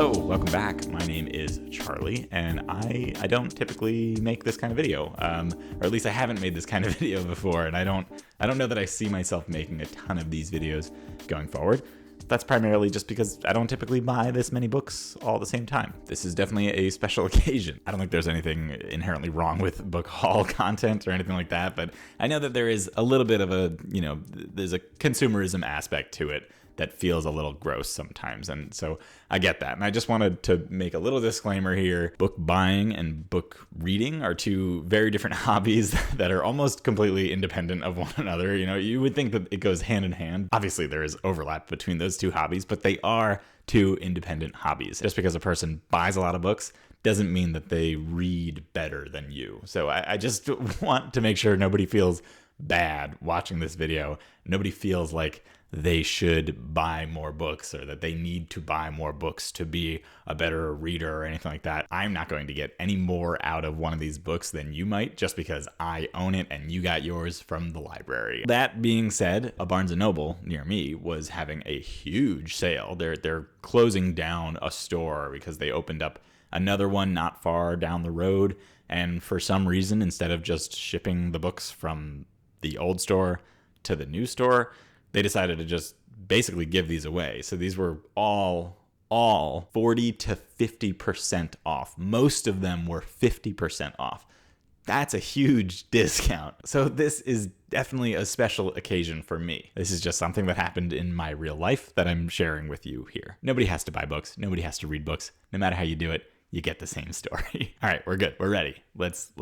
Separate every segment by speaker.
Speaker 1: Hello, welcome back. My name is Charlie, and I don't typically make this kind of video, or at least I haven't made this kind of video before, and I don't know that I see myself making a ton of these videos going forward. That's primarily just because I don't typically buy this many books all at the same time. This is definitely a special occasion. I don't think there's anything inherently wrong with book haul content or anything like that, but I know that there is a little bit of a, there's a consumerism aspect to it that feels a little gross sometimes. And so I get that. And I just wanted to make a little disclaimer here. Book buying and book reading are two very different hobbies that are almost completely independent of one another. You would think that it goes hand in hand. Obviously, there is overlap between those two hobbies, but they are two independent hobbies. Just because a person buys a lot of books doesn't mean that they read better than you. So I just want to make sure nobody feels bad watching this video. Nobody feels like they should buy more books or that they need to buy more books to be a better reader or anything like that. I'm not going to get any more out of one of these books than you might just because I own it and you got yours from the library. That being said, a Barnes & Noble near me was having a huge sale. They're closing down a store because they opened up another one not far down the road, and for some reason, instead of just shipping the books from the old store to the new store, they decided to just basically give these away. So these were all 40 to 50% off. Most of them were 50% off. That's a huge discount. So this is definitely a special occasion for me. This is just something that happened in my real life that I'm sharing with you here. Nobody has to buy books. Nobody has to read books. No matter how you do it, you get the same story. All right, we're good. We're ready. Let's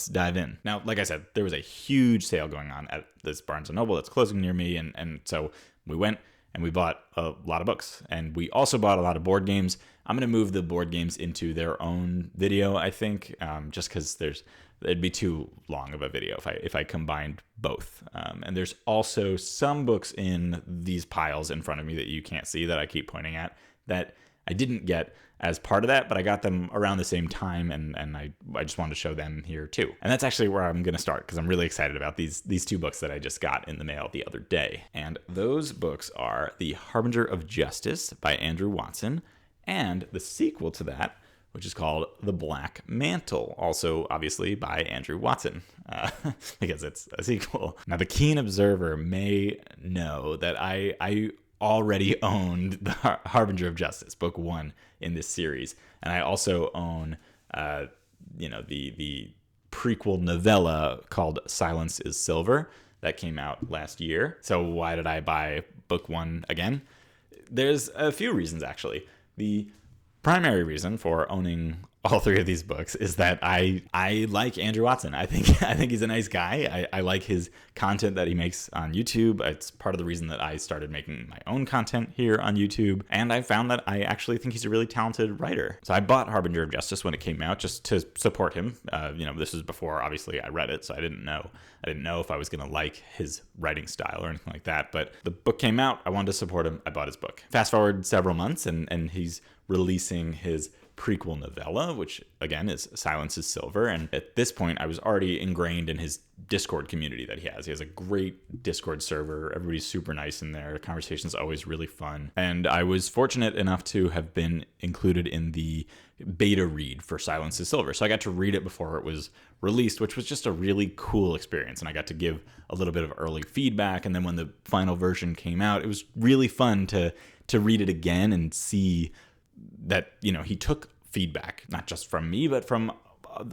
Speaker 1: dive in. Now, like I said, there was a huge sale going on at this Barnes & Noble that's closing near me, and so we went and we bought a lot of books, and we also bought a lot of board games. I'm going to move the board games into their own video, I think, just because it'd be too long of a video if I combined both. And there's also some books in these piles in front of me that you can't see that I keep pointing at that I didn't get as part of that, but I got them around the same time, and I just wanted to show them here too. And that's actually where I'm going to start because I'm really excited about these two books that I just got in the mail the other day. And those books are The Harbinger of Justice by Andrew Watson and the sequel to that, which is called The Black Mantle, also obviously by Andrew Watson, because it's a sequel. Now, the keen observer may know that I already owned The Harbinger of Justice, book 1 in this series, and I also own the prequel novella called Silence is Silver that came out last year. So why did I buy book 1 again? There's a few reasons, actually. The primary reason for owning all three of these books is that I like Andrew Watson. I think he's a nice guy. I like his content that he makes on YouTube. It's part of the reason that I started making my own content here on YouTube. And I found that I actually think he's a really talented writer. So I bought Harbinger of Justice when it came out just to support him. This was before, obviously, I read it, so I didn't know if I was going to like his writing style or anything like that. But the book came out. I wanted to support him. I bought his book. Fast forward several months, and he's releasing his prequel novella, which again is Silence is Silver. And at this point, I was already ingrained in his Discord community that he has. He has a great Discord server. Everybody's super nice in there. The conversation's always really fun. And I was fortunate enough to have been included in the beta read for Silence is Silver. So I got to read it before it was released, which was just a really cool experience. And I got to give a little bit of early feedback. And then when the final version came out, it was really fun to read it again and see that, he took feedback, not just from me, but from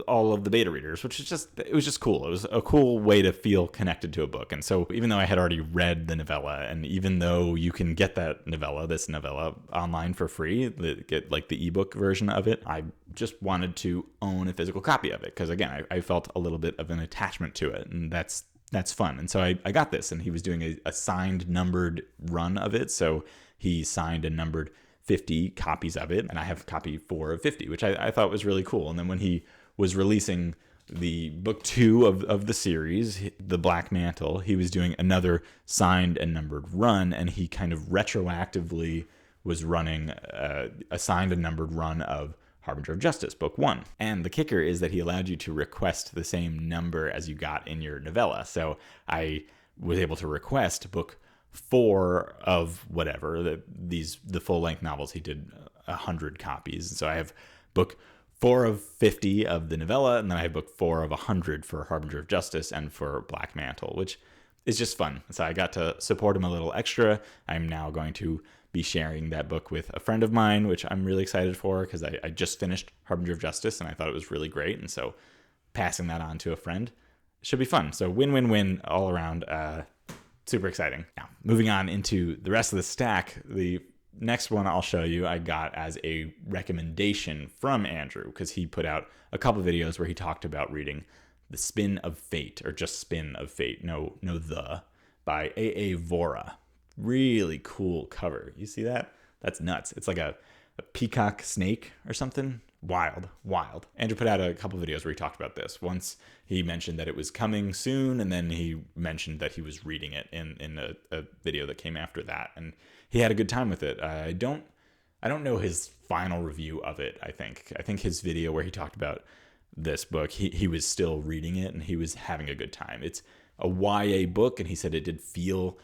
Speaker 1: all of the beta readers, which is it was just cool. It was a cool way to feel connected to a book. And so even though I had already read the novella, and even though you can get this novella online for free, get like the ebook version of it, I just wanted to own a physical copy of it. Because again, I felt a little bit of an attachment to it, and that's fun. And so I got this, and he was doing a signed numbered run of it. So he signed a numbered 50 copies of it, and I have copy 4 of 50, which I thought was really cool. And then when he was releasing the book 2 of the series, The Black Mantle, he was doing another signed and numbered run, and he kind of retroactively was running a signed and numbered run of Harbinger of Justice, book 1. And the kicker is that he allowed you to request the same number as you got in your novella. So I was able to request book 4 of whatever, the full-length novels he did 100 copies. So I have book 4 of 50 of the novella, and then I have book 4 of 100 for Harbinger of Justice and for Black Mantle, which is just fun. So I got to support him a little extra. I'm now going to be sharing that book with a friend of mine, which I'm really excited for because I just finished Harbinger of Justice and I thought it was really great. And so passing that on to a friend should be fun. So win-win-win all around. Super exciting. Now, moving on into the rest of the stack, the next one I'll show you I got as a recommendation from Andrew because he put out a couple videos where he talked about reading The Spin of Fate, or just Spin of Fate, no the, by A.A. Vora. Really cool cover. You see that? That's nuts. It's like a peacock snake or something. Wild. Andrew put out a couple videos where he talked about this. Once he mentioned that it was coming soon, and then he mentioned that he was reading it in a video that came after that, and he had a good time with it. I don't know his final review of it. I think his video where he talked about this book, he was still reading it and he was having a good time. It's a YA book, and he said it did feel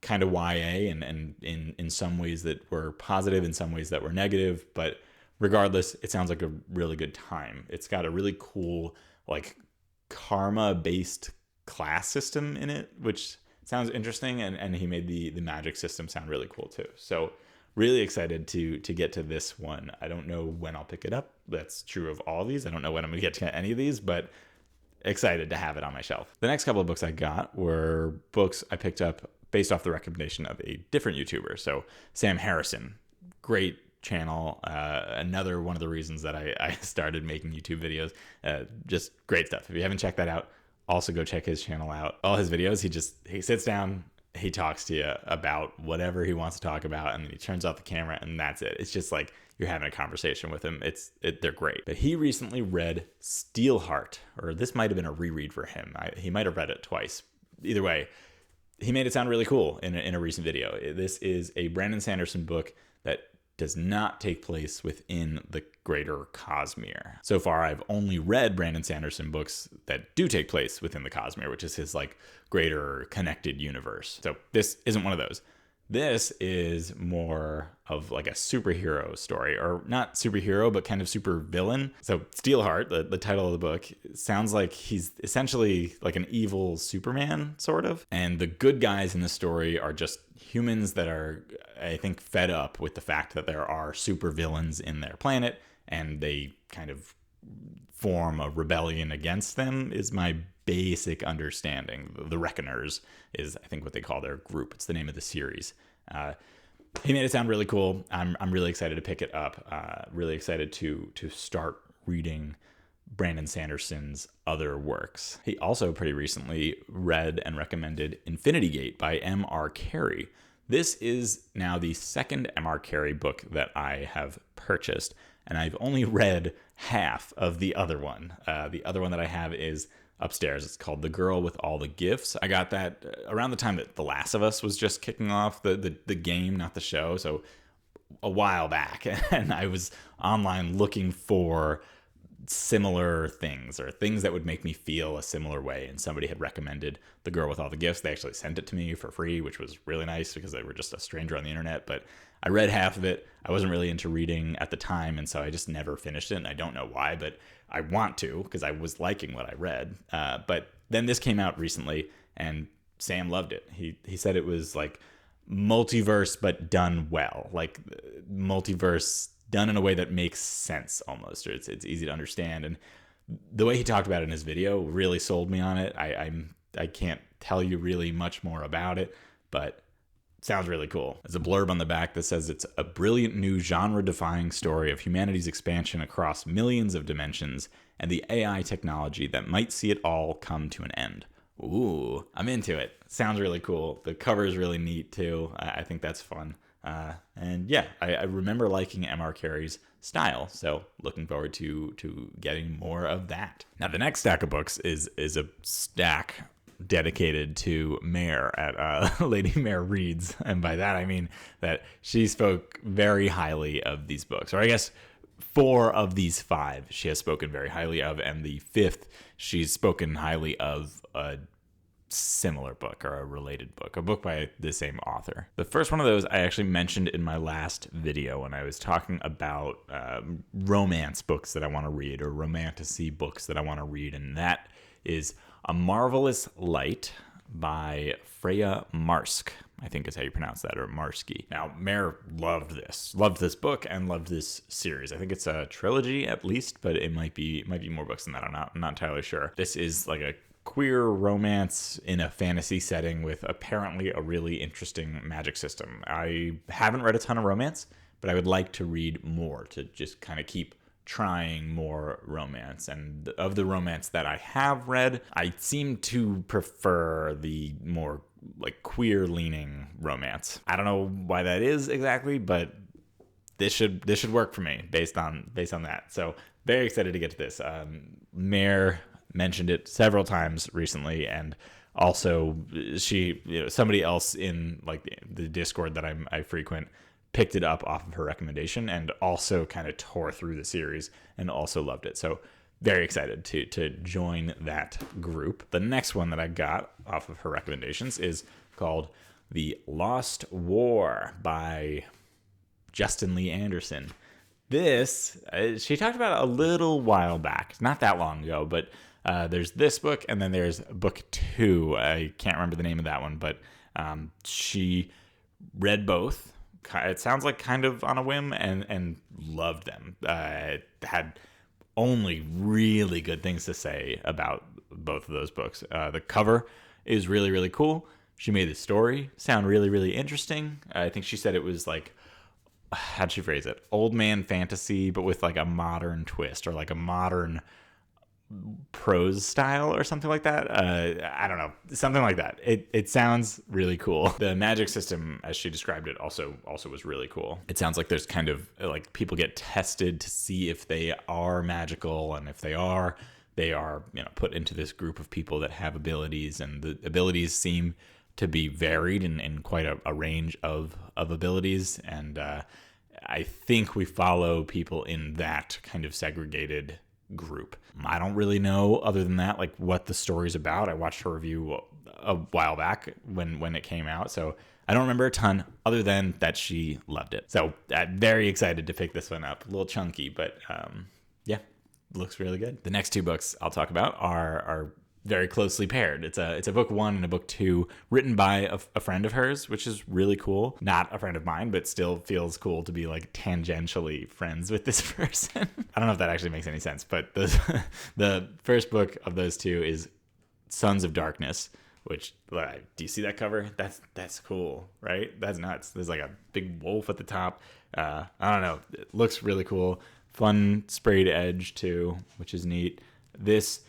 Speaker 1: kind of YA, and in some ways that were positive, in some ways that were negative, but regardless, it sounds like a really good time. It's got a really cool, like, karma-based class system in it, which sounds interesting, and he made the magic system sound really cool too. So really excited to get to this one. I don't know when I'll pick it up. That's true of all of these. I don't know when I'm going to get to any of these, but excited to have it on my shelf. The next couple of books I got were books I picked up based off the recommendation of a different YouTuber. So Sam Harrison, great channel, another one of the reasons that I started making YouTube videos. Just great stuff. If you haven't checked that out, also go check his channel out. All his videos, he sits down, he talks to you about whatever he wants to talk about, and then he turns off the camera, and that's it. It's just like you're having a conversation with him. They're great. But he recently read Steelheart, or this might have been a reread for him. He might have read it twice. Either way, he made it sound really cool in a recent video. This is a Brandon Sanderson book that does not take place within the greater Cosmere. So far, I've only read Brandon Sanderson books that do take place within the Cosmere, which is his like greater connected universe. So this isn't one of those. This is more of like a superhero story, or not superhero, but kind of super villain. So Steelheart, the title of the book, sounds like he's essentially like an evil Superman, sort of. And the good guys in the story are just humans that are, I think, fed up with the fact that there are super villains in their planet, and they kind of form a rebellion against them, is my basic understanding. The Reckoners is, I think, what they call their group. It's the name of the series. He made it sound really cool. I'm really excited to pick it up. Really excited to start reading Brandon Sanderson's other works. He also pretty recently read and recommended Infinity Gate by M.R. Carey. This is now the second M.R. Carey book that I have purchased, and I've only read half of the other one. The other one that I have is upstairs. It's called The Girl with All the Gifts. I got that around the time that The Last of Us was just kicking off, the game, not the show, so a while back. And I was online looking for similar things, or things that would make me feel a similar way, and somebody had recommended The Girl with All the Gifts. They actually sent it to me for free, which was really nice because they were just a stranger on the internet. But I read half of it. I wasn't really into reading at the time, and so I just never finished it, and I don't know why, but I want to because I was liking what I read. But then this came out recently, and Sam loved it. He said it was like multiverse but done well, like multiverse done in a way that makes sense almost, or it's easy to understand. And the way he talked about it in his video really sold me on it. I can't tell you really much more about it, but it sounds really cool. There's a blurb on the back that says it's a brilliant new genre-defying story of humanity's expansion across millions of dimensions and the AI technology that might see it all come to an end. Ooh, I'm into it. Sounds really cool. The cover is really neat too. I think that's fun. And yeah, I remember liking M.R. Carey's style, so looking forward to getting more of that. Now, the next stack of books is a stack dedicated to Mair at Lady Mair Reads, and by that I mean that she spoke very highly of these books, or I guess 4 of these 5 she has spoken very highly of, and the 5th she's spoken highly of similar book or a related book, a book by the same author. The first one of those I actually mentioned in my last video when I was talking about romance books that I want to read, or romantasy books that I want to read, and that is A Marvelous Light by Freya Marsk, I think is how you pronounce that, or Marsky. Now, Mair loved this book and loved this series. I think it's a trilogy at least, but it might be more books than that. I'm not entirely sure. This is like a queer romance in a fantasy setting with apparently a really interesting magic system. I haven't read a ton of romance, but I would like to read more to just kind of keep trying more romance. And of the romance that I have read, I seem to prefer the more like queer leaning romance. I don't know why that is exactly, but this should work for me based on that. So very excited to get to this. Mair mentioned it several times recently, and also somebody else in like the Discord that I frequent picked it up off of her recommendation and also kind of tore through the series and also loved it. So very excited to join that group. The next one that I got off of her recommendations is called The Lost War by Justin Lee Anderson. This, she talked about a little while back, not that long ago, but there's this book and then there's book 2. I can't remember the name of that one, but she read both. It sounds like kind of on a whim, and loved them. Had only really good things to say about both of those books. The cover is really, really cool. She made the story sound really, really interesting. I think she said it was like, how'd she phrase it? Old man fantasy, but with like a modern twist, or like a modern prose style or something like that. I don't know, something like that. It sounds really cool. The magic system, as she described it, also was really cool. It sounds like there's kind of like people get tested to see if they are magical, and if they are put into this group of people that have abilities, and the abilities seem to be varied in quite a range of abilities. And I think we follow people in that kind of segregated group. I don't really know, other than that, like what the story's about. I watched her review a while back when it came out, so I don't remember a ton other than that she loved it. So I'm very excited to pick this one up. A little chunky, but yeah, looks really good. The next 2 books I'll talk about are very closely paired. It's a book 1 and a book 2 written by a friend of hers, which is really cool. Not a friend of mine, but still feels cool to be like tangentially friends with this person. I don't know if that actually makes any sense, but the first book of those 2 is Sons of Darkness, which, do you see that cover? That's cool, right? That's nuts. There's like a big wolf at the top. I don't know. It looks really cool. Fun sprayed edge too, which is neat. This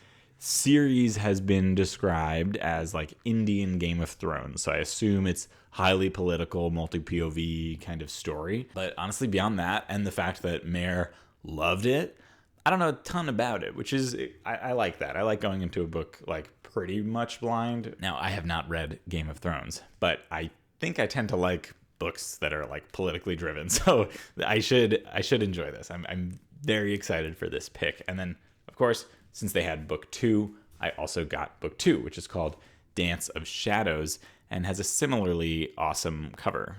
Speaker 1: series has been described as like Indian Game of Thrones, so I assume it's highly political, multi-POV kind of story. But honestly, beyond that, and the fact that Mair loved it, I don't know a ton about it, which is, I like that. I like going into a book like pretty much blind. Now, I have not read Game of Thrones, but I think I tend to like books that are like politically driven, so I should enjoy this. I'm very excited for this pick. And then, of course, since they had book 2, I also got book 2, which is called Dance of Shadows, and has a similarly awesome cover.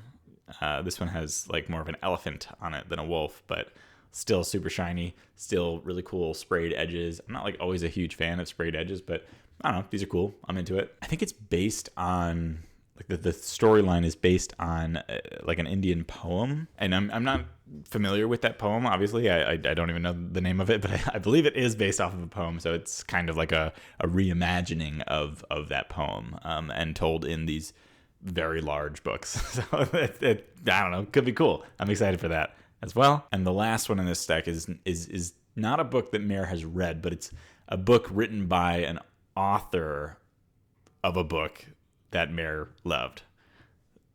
Speaker 1: This one has like more of an elephant on it than a wolf, but still super shiny, still really cool sprayed edges. I'm not like always a huge fan of sprayed edges, but I don't know, these are cool. I'm into it. I think it's based on like the storyline is based on like an Indian poem, and I'm not familiar with that poem. Obviously, I don't even know the name of it, but I believe it is based off of a poem. So it's kind of like a reimagining of that poem, and told in these very large books. So I don't know, could be cool. I'm excited for that as well. And the last one in this stack is not a book that Mair has read, but it's a book written by an author of a book that Mair loved.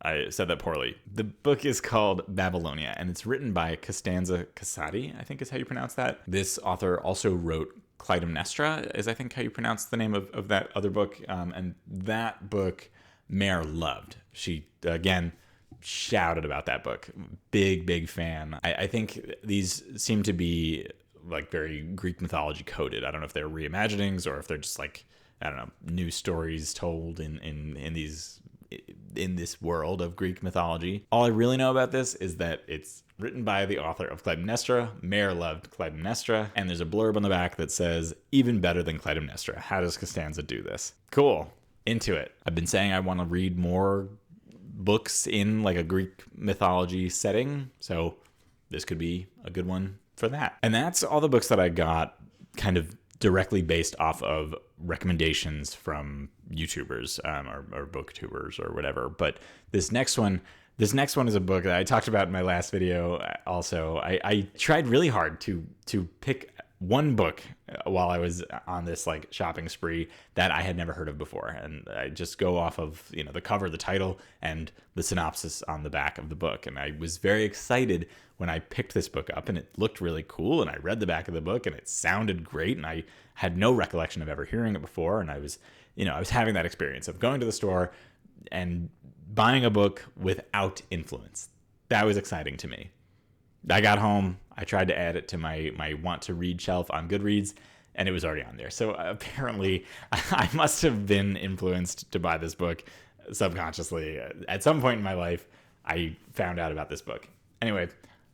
Speaker 1: I said that poorly. The book is called Babylonia, and it's written by Costanza Casati, I think is how you pronounce that. This author also wrote Clytemnestra, is I think how you pronounce the name of that other book. And that book Mair loved. She, again, shouted about that book. Big fan. I think these seem to be like very Greek mythology coded. I don't know if they're reimaginings or if they're just like I don't know, new stories told in this world of Greek mythology. All I really know about this is that it's written by the author of Clytemnestra. Mair loved Clytemnestra, and there's a blurb on the back that says, even better than Clytemnestra. How does Costanza do this? Cool. Into it. I've been saying I want to read more books in like a Greek mythology setting, so this could be a good one for that. And that's all the books that I got kind of directly based off of recommendations from YouTubers or booktubers or whatever. But this next one is a book that I talked about in my last video. Also, I tried really hard to pick one book while I was on this like shopping spree that I had never heard of before, and I just go off of the cover, the title, and the synopsis on the back of the book. And I was very excited when I picked this book up, and it looked really cool, and I read the back of the book, and it sounded great, and I had no recollection of ever hearing it before. And I was having that experience of going to the store and buying a book without influence. That was exciting to me. I got home, I tried to add it to my want to read shelf on Goodreads, and it was already on there. So apparently I must have been influenced to buy this book subconsciously. At some point in my life, I found out about this book. Anyway,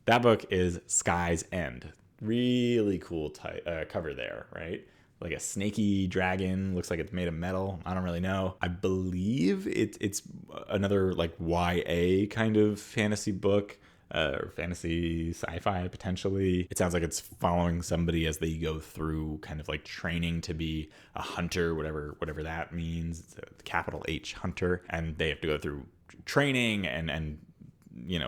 Speaker 1: that book is Sky's End. Really cool cover there, right? Like a snaky dragon, looks like it's made of metal. I don't really know. I believe it's another like YA kind of fantasy book. Or fantasy sci-fi potentially. It sounds like it's following somebody as they go through kind of like training to be a hunter, whatever that means. It's a capital H hunter, and they have to go through training and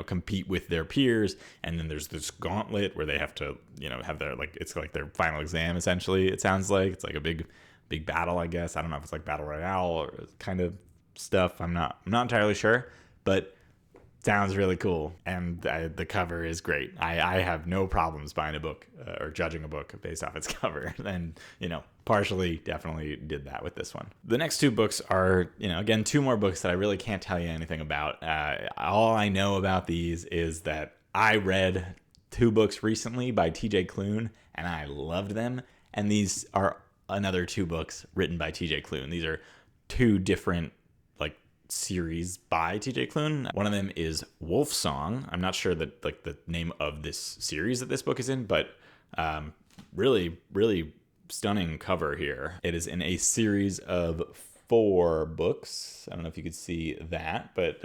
Speaker 1: compete with their peers. And then there's this gauntlet where they have to have their it's like their final exam essentially. It sounds like it's like a big battle, I guess. I don't know if it's like battle royale or kind of stuff. I'm not entirely sure, but sounds really cool, and the cover is great. I have no problems buying a book or judging a book based off its cover, and partially definitely did that with this one. The next two books are again two more books that I really can't tell you anything about. All I know about these is that I read two books recently by TJ Klune, and I loved them, and these are another two books written by TJ Klune. These are two different series by TJ Klune. One of them is Wolf Song. I'm not sure that the name of this series that this book is in, but really stunning cover here. It is in a series of 4 books. I don't know if you could see that, but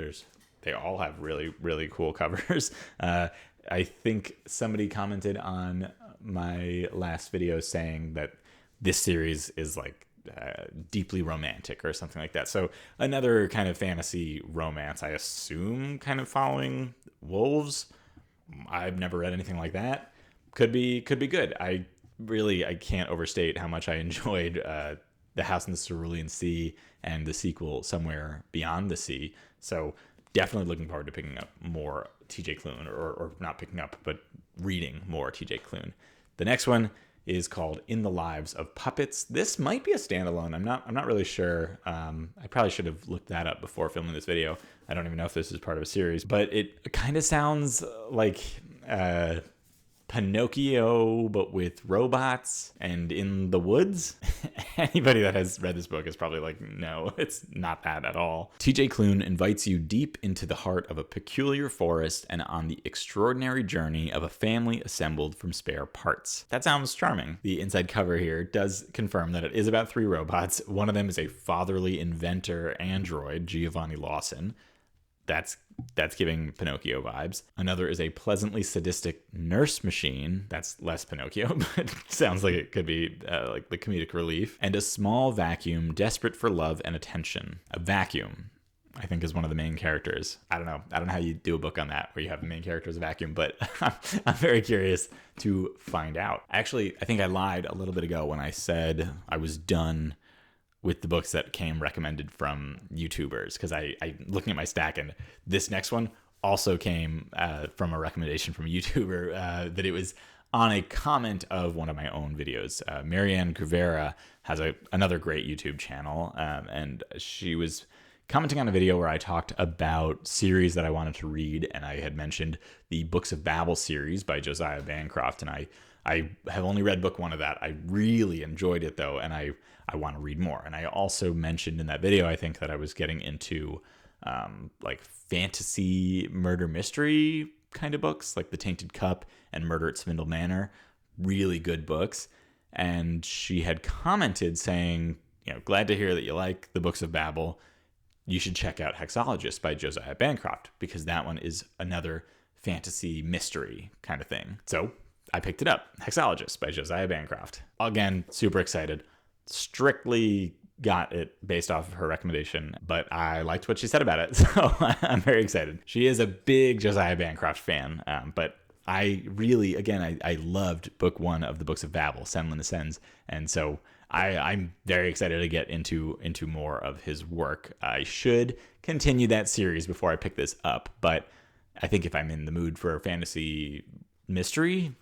Speaker 1: they all have really cool covers. I think somebody commented on my last video saying that this series is like deeply romantic or something like that. So another kind of fantasy romance, I assume, kind of following wolves. I've never read anything like that. Could be good. I can't overstate how much I enjoyed The House in the Cerulean Sea and the sequel Somewhere Beyond the Sea. So definitely looking forward to picking up more TJ Klune, or not picking up, but reading more TJ Klune. The next one is called In the Lives of Puppets. This might be a standalone. I'm not really sure. I probably should have looked that up before filming this video. I don't even know if this is part of a series, but it kind of sounds like Pinocchio, but with robots and in the woods. Anybody that has read this book is probably like, no, it's not that at all. TJ Klune invites you deep into the heart of a peculiar forest and on the extraordinary journey of a family assembled from spare parts. That sounds charming. The inside cover here does confirm that it is about 3 robots. One of them is a fatherly inventor android, Giovanni Lawson. That's giving Pinocchio vibes. Another is a pleasantly sadistic nurse machine. That's less Pinocchio, but sounds like it could be like the comedic relief. And a small vacuum desperate for love and attention. A vacuum, I think, is one of the main characters. I don't know how you do a book on that where you have the main character as a vacuum, but I'm very curious to find out. Actually, I think I lied a little bit ago when I said I was done with the books that came recommended from YouTubers, because I looking at my stack, and this next one also came from a recommendation from a YouTuber, that it was on a comment of one of my own videos. Marianne Guevara has another great YouTube channel, and she was commenting on a video where I talked about series that I wanted to read, and I had mentioned the Books of Babel series by Josiah Bancroft, and I I have only read book 1 of that. I really enjoyed it though, and I want to read more. And I also mentioned in that video, I think, that I was getting into like fantasy murder mystery kind of books, like The Tainted Cup and Murder at Spindle Manor. Really good books. And she had commented saying, glad to hear that you like the Books of Babel. You should check out Hexologist by Josiah Bancroft, because that one is another fantasy mystery kind of thing. So I picked it up. Hexologist by Josiah Bancroft. Again, super excited. Strictly got it based off of her recommendation, but I liked what she said about it, so I'm very excited. She is a big Josiah Bancroft fan, but I really, again, I loved book 1 of the Books of Babel, Senlin Ascends, and so I'm very excited to get into more of his work. I should continue that series before I pick this up, but I think if I'm in the mood for a fantasy mystery,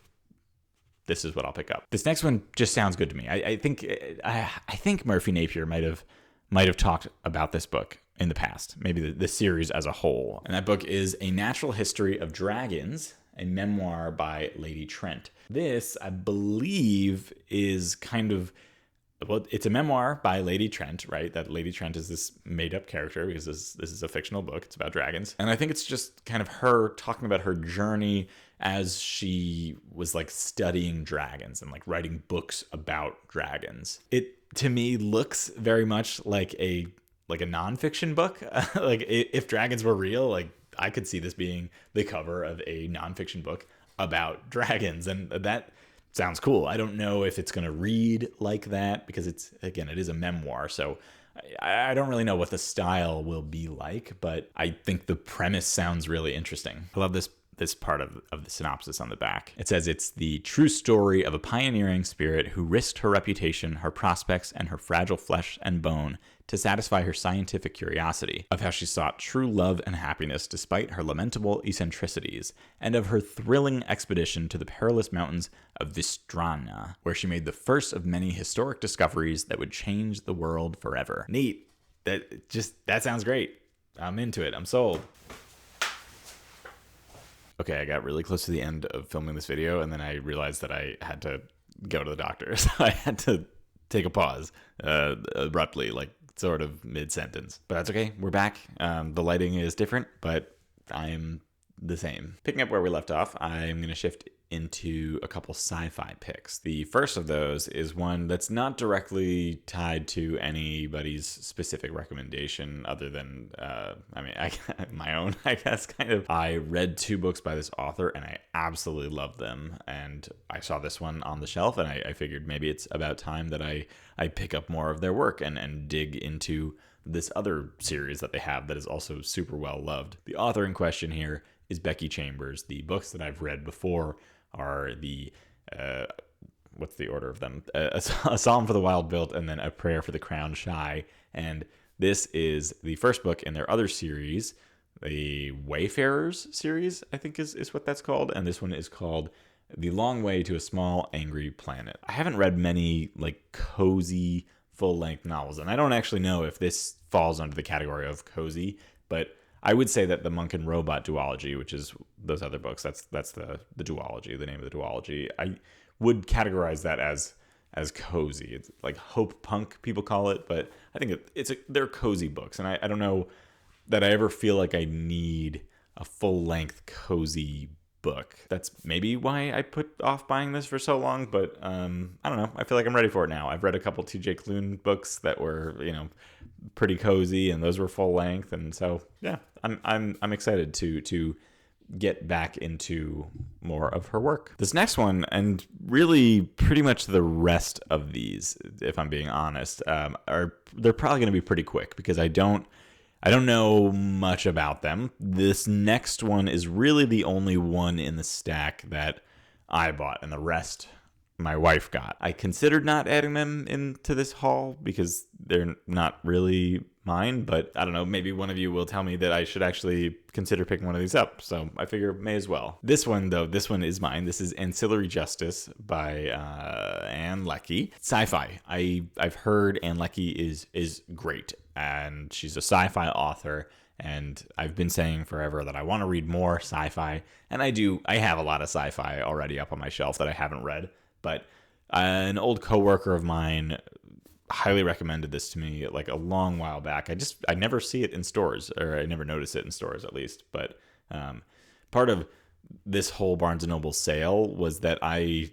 Speaker 1: this is what I'll pick up. This next one just sounds good to me. I think Murphy Napier might have talked about this book in the past, maybe the series as a whole. And that book is A Natural History of Dragons, a memoir by Lady Trent. This, I believe, is kind of, well, it's a memoir by Lady Trent, right? That Lady Trent is this made-up character, because this is a fictional book. It's about dragons. And I think it's just kind of her talking about her journey as she was like studying dragons and like writing books about dragons. It, to me, looks very much like a nonfiction book. Like if dragons were real, like I could see this being the cover of a nonfiction book about dragons. And that sounds cool. I don't know if it's going to read like that, because it is a memoir. So I don't really know what the style will be like, but I think the premise sounds really interesting. I love this part of the synopsis on the back. It says it's the true story of a pioneering spirit who risked her reputation, her prospects, and her fragile flesh and bone to satisfy her scientific curiosity, of how she sought true love and happiness despite her lamentable eccentricities, and of her thrilling expedition to the perilous mountains of Vistrana, where she made the first of many historic discoveries that would change the world forever. Neat. That sounds great. I'm into it. I'm sold. Okay, I got really close to the end of filming this video, and then I realized that I had to go to the doctor, so I had to take a pause abruptly, like sort of mid-sentence. But that's okay, we're back. The lighting is different, but I'm the same. Picking up where we left off, I'm going to shift into a couple sci-fi picks. The first of those is one that's not directly tied to anybody's specific recommendation, other than, my own, I guess, kind of. I read 2 books by this author, and I absolutely loved them. And I saw this one on the shelf, and I figured maybe it's about time that I pick up more of their work and dig into this other series that they have that is also super well loved. The author in question here is Becky Chambers. The books that I've read before are the, what's the order of them? A Psalm for the Wild Built, and then A Prayer for the Crowned Shy. And this is the first book in their other series, the Wayfarers series, I think is what that's called. And this one is called The Long Way to a Small Angry Planet. I haven't read many like cozy full-length novels, and I don't actually know if this falls under the category of cozy, but I would say that the Monk and Robot duology, which is those other books, that's the duology, the name of the duology. I would categorize that as cozy. It's like hope punk, people call it, but I think they're cozy books, and I don't know that I ever feel like I need a full-length cozy book. That's maybe why I put off buying this for so long, but I don't know. I feel like I'm ready for it now. I've read a couple TJ Klune books that were, pretty cozy, and those were full length, and so yeah, I'm excited to get back into more of her work. This next one, and really pretty much the rest of these, if I'm being honest, they're probably going to be pretty quick, because I don't know much about them. This next one is really the only one in the stack that I bought, and the rest my wife got. I considered not adding them into this haul because they're not really mine, but I don't know, maybe one of you will tell me that I should actually consider picking one of these up, so I figure may as well. This one is mine. This is Ancillary Justice by Ann Leckie. Sci-fi. I've heard Ann Leckie is great, and she's a sci-fi author, And I've been saying forever that I want to read more sci-fi, and I have a lot of sci-fi already up on my shelf that I haven't read, but an old coworker of mine highly recommended this to me like a long while back. I never see it in stores, or I never notice it in stores at least. But part of this whole Barnes & Noble sale was that I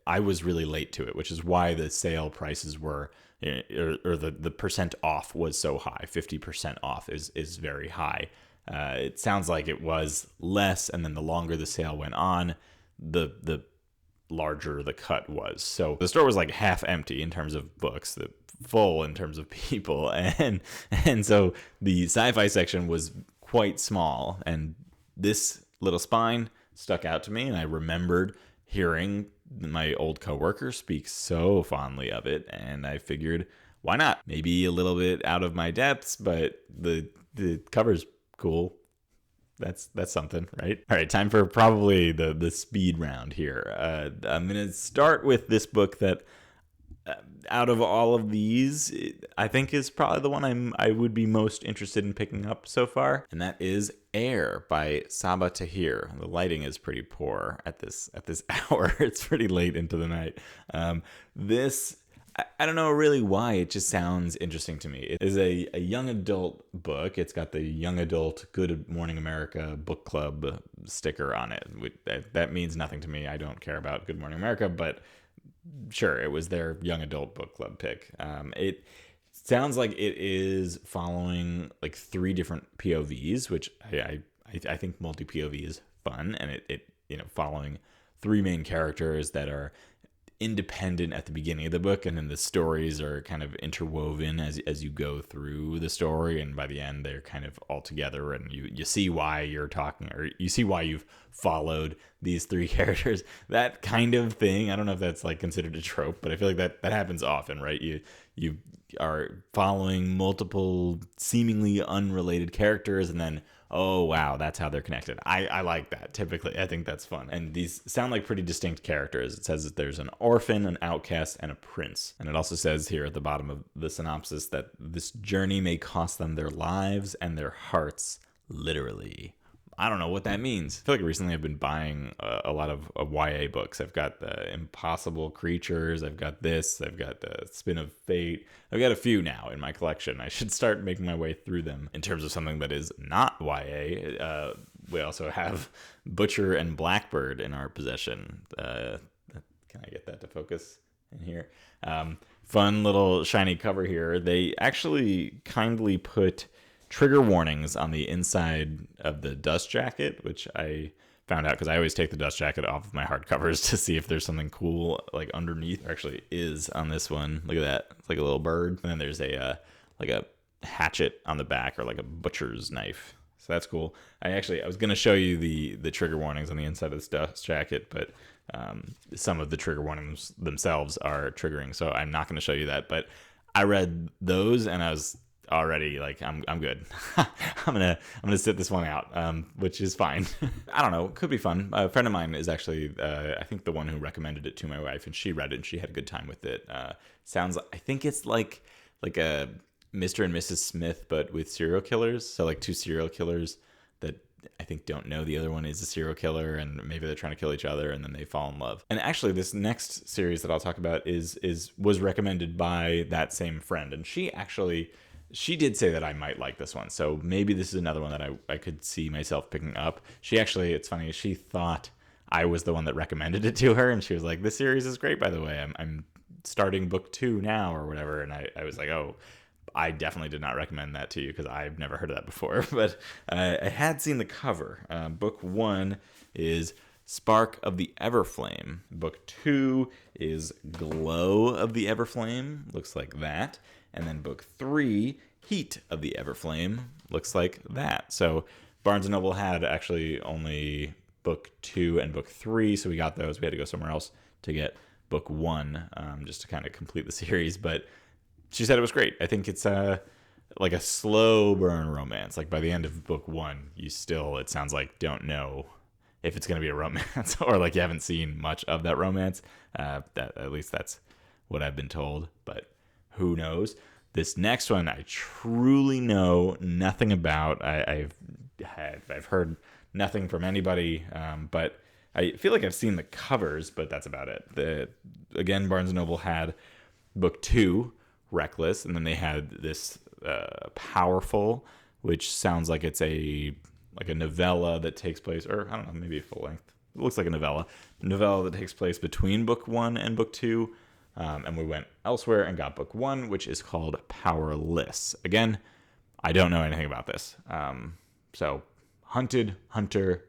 Speaker 1: was really late to it, which is why the sale prices were, or the percent off was so high. 50% off is very high. It sounds like it was less, and then the longer the sale went on, the larger the cut was. So the store was like half empty in terms of books, full in terms of people, and so the sci-fi section was quite small, and this little spine stuck out to me, and I remembered hearing my old coworker speak so fondly of it, and I figured, why not? Maybe a little bit out of my depths, but the cover's cool. That's something, right? All right, time for probably the speed round here. I'm gonna start with this book that, out of all of these, I think is probably the one I would be most interested in picking up so far, and that is Air by Saba Tahir. The lighting is pretty poor at this hour. It's pretty late into the night. This, I don't know really why, it just sounds interesting to me. It is a young adult book. It's got the young adult Good Morning America book club sticker on it. That means nothing to me. I don't care about Good Morning America, but sure, it was their young adult book club pick. It sounds like it is following like 3 different POVs, which I think multi POV is fun, and it following 3 main characters that are independent at the beginning of the book, and then the stories are kind of interwoven as you go through the story, and by the end they're kind of all together, and you see why you're talking, or you see why you've followed these 3 characters. That kind of thing. I don't know if that's like considered a trope, but I feel like that happens often, right? You are following multiple seemingly unrelated characters, and then, oh wow, that's how they're connected. I like that. Typically, I think that's fun. And these sound like pretty distinct characters. It says that there's an orphan, an outcast, and a prince. And it also says here at the bottom of the synopsis that this journey may cost them their lives and their hearts, literally. I don't know what that means. I feel like recently I've been buying a lot of YA books. I've got the Impossible Creatures. I've got this. I've got the Spin of Fate. I've got a few now in my collection. I should start making my way through them. In terms of something that is not YA, we also have Butcher and Blackbird in our possession. Can I get that to focus in here? Fun little shiny cover here. They actually kindly put trigger warnings on the inside of the dust jacket, which I found out because I always take the dust jacket off of my hardcovers to see if there's something cool like underneath. There actually is on this one. Look at that. It's like a little bird. And then there's a hatchet on the back, or like a butcher's knife. So that's cool. I was going to show you the trigger warnings on the inside of this dust jacket, but some of the trigger warnings themselves are triggering, so I'm not going to show you that. But I read those, and I was already like, I'm good. I'm gonna sit this one out, which is fine. I don't know, it could be fun. A friend of mine is actually I think the one who recommended it to my wife, and she read it and she had a good time with it. I think it's like a Mr. and Mrs. Smith, but with serial killers. So like 2 serial killers that I think don't know the other one is a serial killer, and maybe they're trying to kill each other, and then they fall in love. And actually, this next series that I'll talk about was recommended by that same friend, and she did say that I might like this one. So maybe this is another one that I could see myself picking up. It's funny, she thought I was the one that recommended it to her, and she was like, this series is great, by the way. I'm starting book 2 now, or whatever. And I was like, oh, I definitely did not recommend that to you, because I've never heard of that before. But I had seen the cover. Book 1 is Spark of the Everflame. Book 2 is Glow of the Everflame. Looks like that. And then book 3, Heat of the Everflame, looks like that. So Barnes & Noble had actually only book 2 and book 3, so we got those. We had to go somewhere else to get book 1, just to kind of complete the series. But she said it was great. I think it's like a slow burn romance. Like by the end of book 1, it sounds like, don't know if it's going to be a romance, or like you haven't seen much of that romance. At least that's what I've been told, but who knows? This next one I truly know nothing about. I've heard nothing from anybody, but I feel like I've seen the covers, but that's about it. Again, Barnes & Noble had book 2, Reckless, and then they had this Powerful, which sounds like it's a novella that takes place, or I don't know, maybe a full length. It looks like a novella that takes place between book 1 and book 2. And we went elsewhere and got book 1, which is called Powerless. Again, I don't know anything about this. So, hunted, hunter,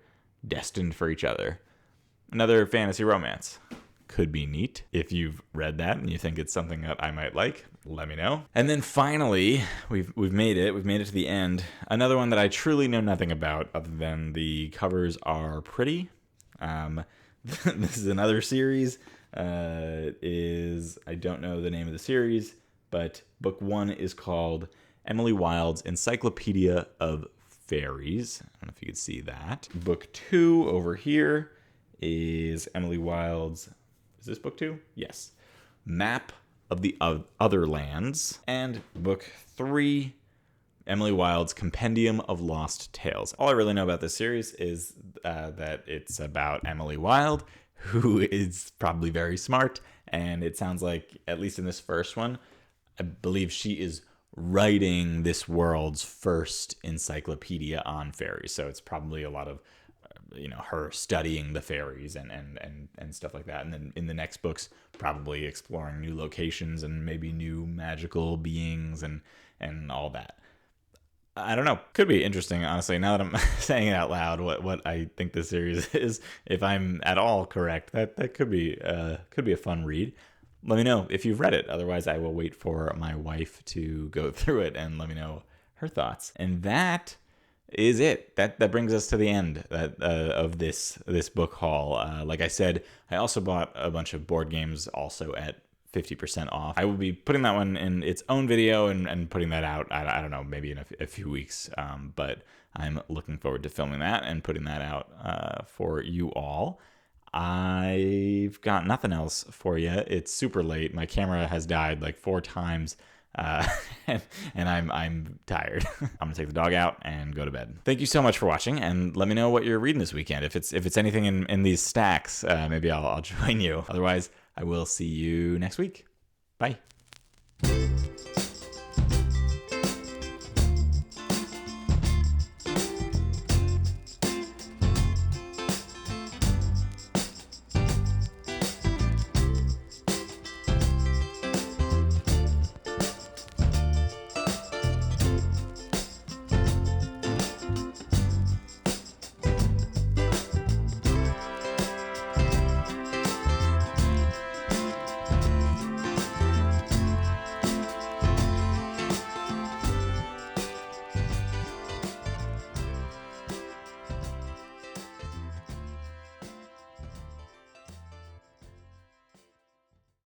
Speaker 1: destined for each other. Another fantasy romance. Could be neat. If you've read that and you think it's something that I might like, let me know. And then finally, we've made it. We've made it to the end. Another one that I truly know nothing about, other than the covers are pretty. This is another series. I don't know the name of the series, but book 1 is called Emily Wilde's Encyclopedia of Fairies. I don't know if you could see that. Book 2 over here is Emily Wilde's, is this book 2? Yes. Map of the Other Lands. And book 3, Emily Wilde's Compendium of Lost Tales. All I really know about this series is that it's about Emily Wilde, who is probably very smart, and it sounds like, at least in this first one, I believe she is writing this world's first encyclopedia on fairies. So it's probably a lot of, her studying the fairies and stuff like that. And then in the next books, probably exploring new locations and maybe new magical beings and all that. I don't know. Could be interesting, honestly. Now that I'm saying it out loud, what I think this series is, if I'm at all correct, that could be a fun read. Let me know if you've read it. Otherwise, I will wait for my wife to go through it and let me know her thoughts. And that is it. That brings us to the end of this book haul. Like I said, I also bought a bunch of board games also at 50% off. I will be putting that one in its own video and putting that out, I don't know, maybe in a few weeks. But I'm looking forward to filming that and putting that out for you all. I've got nothing else for you. It's super late. My camera has died like 4 times. And I'm tired. I'm gonna take the dog out and go to bed. Thank you so much for watching, and let me know what you're reading this weekend. If it's anything in these stacks, maybe I'll join you. Otherwise, I will see you next week. Bye.